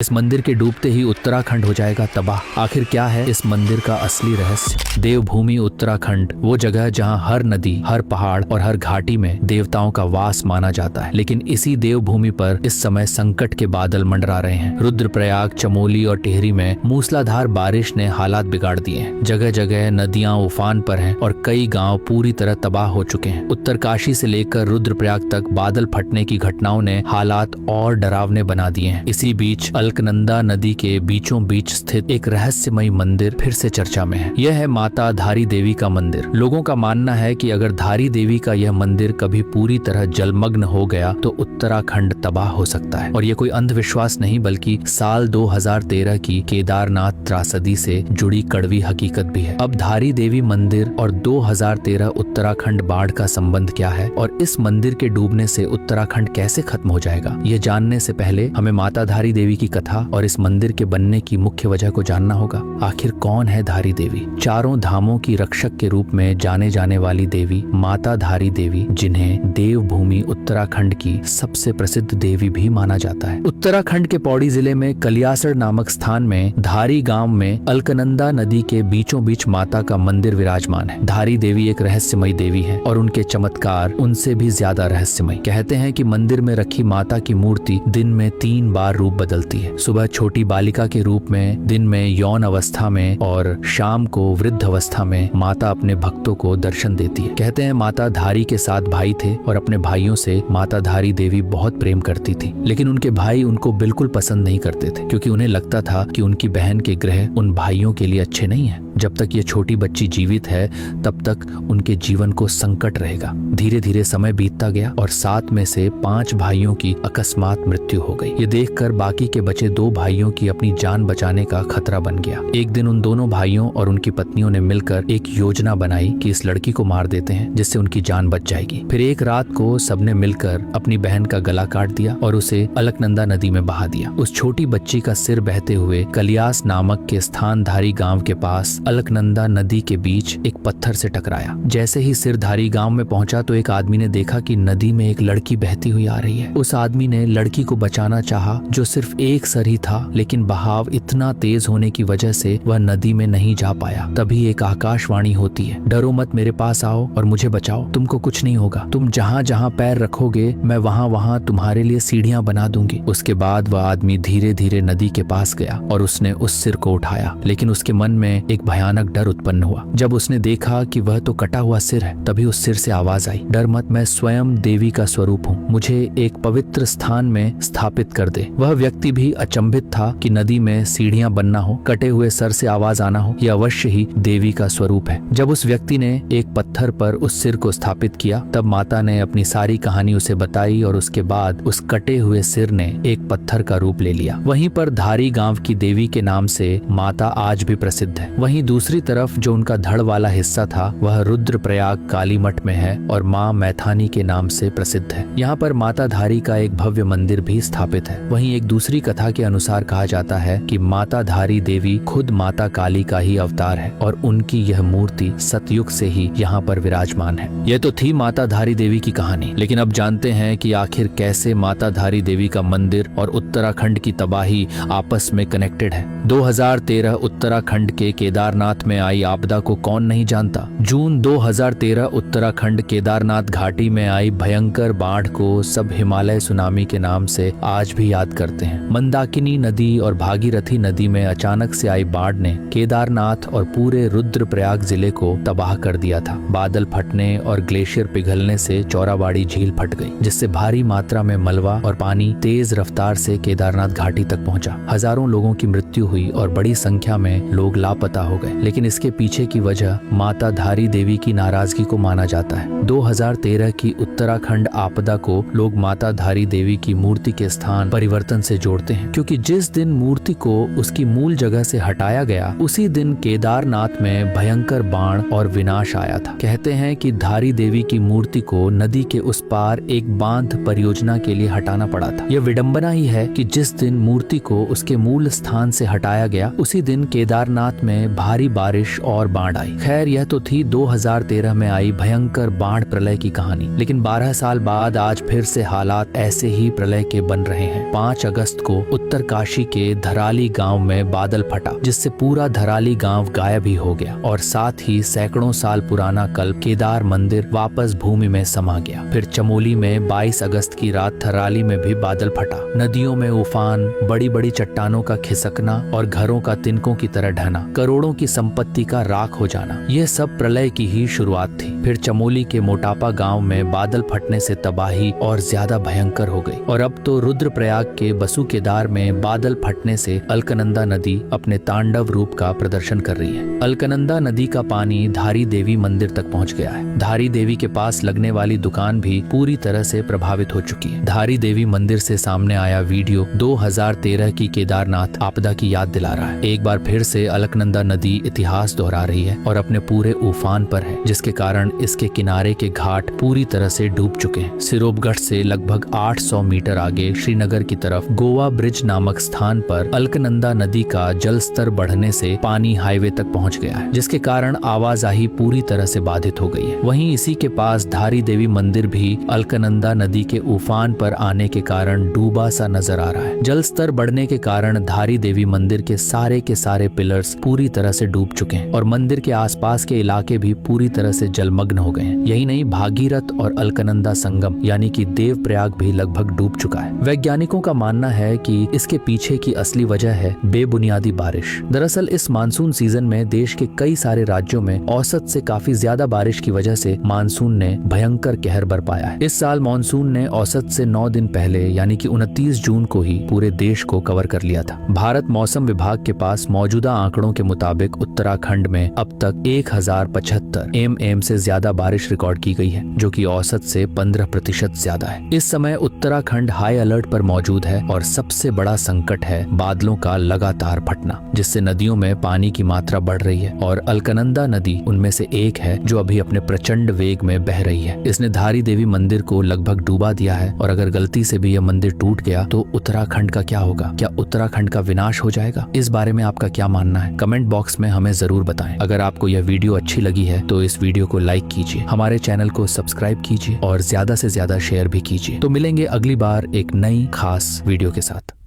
इस मंदिर के डूबते ही उत्तराखंड हो जाएगा तबाह। आखिर क्या है इस मंदिर का असली रहस्य? देवभूमि उत्तराखंड वो जगह जहां हर नदी, हर पहाड़ और हर घाटी में देवताओं का वास माना जाता है। लेकिन इसी देवभूमि पर इस समय संकट के बादल मंडरा रहे हैं। रुद्रप्रयाग, चमोली और टिहरी में मूसलाधार बारिश ने हालात बिगाड़ दिए हैं। जगह जगह नदियां उफान पर हैं और कई गांव पूरी तरह तबाह हो चुके हैं। उत्तरकाशी से लेकर रुद्रप्रयाग तक बादल फटने की घटनाओं ने हालात और डरावने बना दिए हैं। इसी बीच अलकनंदा नदी के बीचों बीच स्थित एक रहस्यमयी मंदिर फिर से चर्चा में है। यह है माता धारी देवी का मंदिर। लोगों का मानना है कि अगर धारी देवी का यह मंदिर कभी पूरी तरह जलमग्न हो गया तो उत्तराखंड तबाह हो सकता है। और यह कोई अंधविश्वास नहीं बल्कि साल 2013 की केदारनाथ त्रासदी से जुड़ी कड़वी हकीकत भी है। अब धारी देवी मंदिर और 2013 उत्तराखंड बाढ़ का संबंध क्या है और इस मंदिर के डूबने से उत्तराखंड कैसे खत्म हो जाएगा, यह जानने से पहले हमें माता धारी देवी की कथा और इस मंदिर के बनने की मुख्य वजह को जानना होगा। आखिर कौन है धारी देवी? चारों धामों की रक्षक के रूप में जाने जाने वाली देवी माता धारी देवी, जिन्हें देवभूमि उत्तराखंड की सबसे प्रसिद्ध देवी भी माना जाता है। उत्तराखंड के पौड़ी जिले में कलियासड़ नामक स्थान में धारी गांव में अलकनंदा नदी के बीचों बीच माता का मंदिर विराजमान है। धारी देवी एक रहस्यमयी देवी है और उनके चमत्कार उनसे भी ज्यादा रहस्यमयी। कहते हैं कि मंदिर में रखी माता की मूर्ति दिन में 3 बार रूप बदलती है। सुबह छोटी बालिका के रूप में, दिन में यौन अवस्था में और शाम को वृद्ध अवस्था में माता अपने भक्तों को दर्शन देती है। कहते हैं माता धारी के 7 भाई थे और अपने भाइयों से माता धारी देवी बहुत प्रेम करती थी। लेकिन उनके भाई उनको बिल्कुल पसंद नहीं करते थे क्योंकि उन्हें लगता था कि उनकी बहन के ग्रह उन भाइयों के लिए अच्छे नहीं है। जब तक ये छोटी बच्ची जीवित है तब तक उनके जीवन को संकट रहेगा। धीरे धीरे समय बीतता गया और 7 में से 5 भाइयों की अकस्मात मृत्यु हो गई। ये देखकर बाकी के बचे 2 भाइयों की अपनी जान बचाने का खतरा बन गया। एक दिन उन दोनों भाइयों और उनकी पत्नियों ने मिलकर एक योजना बनाई कि इस लड़की को मार देते हैं जिससे उनकी जान बच जाएगी। फिर एक रात को सबने मिलकर अपनी बहन का गला काट दिया और उसे अलकनंदा नदी में बहा दिया। उस छोटी बच्ची का सिर बहते हुए कलियास नामक के स्थानधारी गांव के पास अलकनंदा नदी के बीच एक पत्थर से टकराया। जैसे ही सिरधारी गांव में पहुंचा तो एक आदमी ने देखा कि नदी में एक लड़की बहती हुई आ रही है। उस आदमी ने लड़की को बचाना चाहा जो सिर्फ एक सर ही था, लेकिन बहाव इतना तेज होने की वजह से वह नदी में नहीं जा पाया। तभी एक आकाशवाणी होती है, डरो मत, मेरे पास आओ और मुझे बचाओ, तुमको कुछ नहीं होगा। तुम जहाँ जहाँ पैर रखोगे मैं वहाँ वहाँ तुम्हारे लिए सीढ़ियाँ बना दूंगी। उसके बाद वह आदमी धीरे धीरे नदी के पास गया और उसने उस सिर को उठाया, लेकिन उसके मन में एक भयानक डर उत्पन्न हुआ। जब उसने देखा कि वह तो कटा हुआ सिर है, तभी उस सिर से आवाज आई, डर मत, मैं स्वयं देवी का स्वरूप हूँ, मुझे एक पवित्र स्थान में स्थापित कर दे। वह व्यक्ति भी अचंभित था कि नदी में सीढ़ियां बनना हो, कटे हुए सर से आवाज आना हो, यह अवश्य ही देवी का स्वरूप है। जब उस व्यक्ति ने एक पत्थर पर उस सिर को स्थापित किया तब माता ने अपनी सारी कहानी उसे बताई और उसके बाद उस कटे हुए सिर ने एक पत्थर का रूप ले लिया। वहीं पर धारी गांव की देवी के नाम से माता आज भी प्रसिद्ध है। वहीं दूसरी तरफ जो उनका धड़ वाला हिस्सा था वह रुद्रप्रयाग काली मठ में है और माँ मैथानी के नाम से प्रसिद्ध है। यहाँ पर माता धारी का एक भव्य मंदिर भी स्थापित है। वहीं एक दूसरी कथा के अनुसार कहा जाता है कि माता धारी देवी खुद माता काली का ही अवतार है और उनकी यह मूर्ति सतयुग से ही यहाँ पर विराजमान है। यह तो थी माता धारी देवी की कहानी, लेकिन अब जानते हैं कि आखिर कैसे माता धारी देवी का मंदिर और उत्तराखंड की तबाही आपस में कनेक्टेड है। 2013 उत्तराखंड के केदारनाथ में आई आपदा को कौन नहीं जानता। जून 2013 उत्तराखंड केदारनाथ घाटी में आई भयंकर बाढ़ को सब हिमालय सुनामी के नाम से आज भी याद करते हैं। मंदाकिनी नदी और भागीरथी नदी में अचानक से आई बाढ़ ने केदारनाथ और पूरे रुद्रप्रयाग जिले को तबाह कर दिया था। बादल फटने और ग्लेशियर पिघलने से चौराबाड़ी झील फट गई, जिससे भारी मात्रा में मलबा और पानी तेज रफ्तार से केदारनाथ घाटी तक पहुंचा। हजारों लोगों की मृत्यु हुई और बड़ी संख्या में लोग लापता हो गए। लेकिन इसके पीछे की वजह माता धारी देवी की नाराजगी को माना जाता है। 2013 की उत्तराखंड आपदा को लोग माता धारी देवी की मूर्ति के स्थान परिवर्तन से जोड़ते हैं, क्योंकि जिस दिन मूर्ति को उसकी मूल जगह से हटाया गया उसी दिन केदारनाथ में भयंकर बाढ़ और विनाश आया था। कहते हैं कि धारी देवी की मूर्ति को नदी के उस पार एक बांध परियोजना के लिए हटाना पड़ा था। यह विडंबना ही है कि जिस दिन मूर्ति को उसके मूल स्थान से हटाया गया उसी दिन केदारनाथ में भारी बारिश और बाढ़ आई। खैर, यह तो थी 2013 में आई भयंकर बाढ़ प्रलय की कहानी, लेकिन 12 साल बाद आज फिर से हालात ऐसे ही प्रलय के बन रहे हैं। 5 अगस्त को उत्तरकाशी के धराली गांव में बादल फटा, जिससे पूरा धराली गांव गायब ही हो गया और साथ ही सैकड़ों साल पुराना कल्प केदार मंदिर वापस भूमि में समा गया। फिर चमोली में 22 अगस्त की रात थराली में भी बादल फटा। नदियों में उफान, बड़ी बड़ी चट्टानों का खिसकना और घरों का तिनकों की तरह ढहना, करोड़ों की संपत्ति का राख हो जाना, यह सब प्रलय की ही शुरुआत थी। फिर चमोली के मोटापा गांव में बादल फटने से तबाही और ज्यादा भयंकर हो गई और अब तो रुद्रप्रयाग के बसु केदार में बादल फटने से अलकनंदा नदी अपने तांडव रूप का प्रदर्शन कर रही है। अलकनंदा नदी का पानी धारी देवी मंदिर तक पहुंच गया है। धारी देवी के पास लगने वाली दुकान भी पूरी तरह से प्रभावित हो चुकी है। धारी देवी मंदिर से सामने आया वीडियो 2013 की केदारनाथ आपदा की याद दिला रहा है। एक बार फिर से अलकनंदा नदी इतिहास दोहरा रही है और अपने पूरे उफान पर है, जिसके कारण इसके किनारे के घाट पूरी तरह से डूब चुके हैं। सिरोपगढ़ से लगभग 800 मीटर आगे श्रीनगर की तरफ गोवा ब्रिज नामक स्थान पर अलकनंदा नदी का जल स्तर बढ़ने से पानी हाईवे तक पहुंच गया है, जिसके कारण आवाजाही पूरी तरह से बाधित हो गई है। वहीं इसी के पास धारी देवी मंदिर भी अलकनंदा नदी के उफान पर आने के कारण डूबा सा नजर आ रहा है। जल स्तर बढ़ने के कारण धारी देवी मंदिर के सारे पिलर्स पूरी तरह से डूब चुके हैं और मंदिर के आसपास के इलाके भी पूरी तरह से जलमग्न हो गए हैं। यही नहीं, भागीरथ और अलकनंदा संगम यानी कि देवप्रयाग भी लगभग डूब चुका है। वैज्ञानिकों का मानना है कि इसके पीछे की असली वजह है बेबुनियादी बारिश। दरअसल इस मानसून सीजन में देश के कई सारे राज्यों में औसत से काफी ज्यादा बारिश की वजह से मानसून ने भयंकर कहर बरपाया है। इस साल मानसून ने औसत से 9 दिन पहले यानी कि 29 जून को ही पूरे देश को कवर कर लिया था। भारत मौसम विभाग के पास मौजूदा आंकड़ों के मुताबिक उत्तराखंड में अब तक 1075 mm से ज्यादा बारिश रिकॉर्ड की गई है, जो कि औसत से 15% ज्यादा है। इस समय उत्तराखंड हाई अलर्ट पर मौजूद है और सबसे बड़ा संकट है बादलों का लगातार फटना, जिससे नदियों में पानी की मात्रा बढ़ रही है और अलकनंदा नदी उनमें से एक है जो अभी अपने प्रचंड वेग में बह रही है। इसने धारी देवी मंदिर को लगभग डूबा दिया है और अगर गलती से भी यह मंदिर टूट गया तो उत्तराखंड का क्या होगा? क्या उत्तराखंड का विनाश हो जाएगा? इस बारे में आपका क्या मानना है? कमेंट बॉक्स में हमें जरूर बताएं। अगर आपको यह वीडियो अच्छी लगी है तो इस वीडियो को लाइक कीजिए, हमारे चैनल को सब्सक्राइब कीजिए और ज्यादा से ज्यादा शेयर भी कीजिए। तो मिलेंगे अगली बार एक नई खास वीडियो के साथ।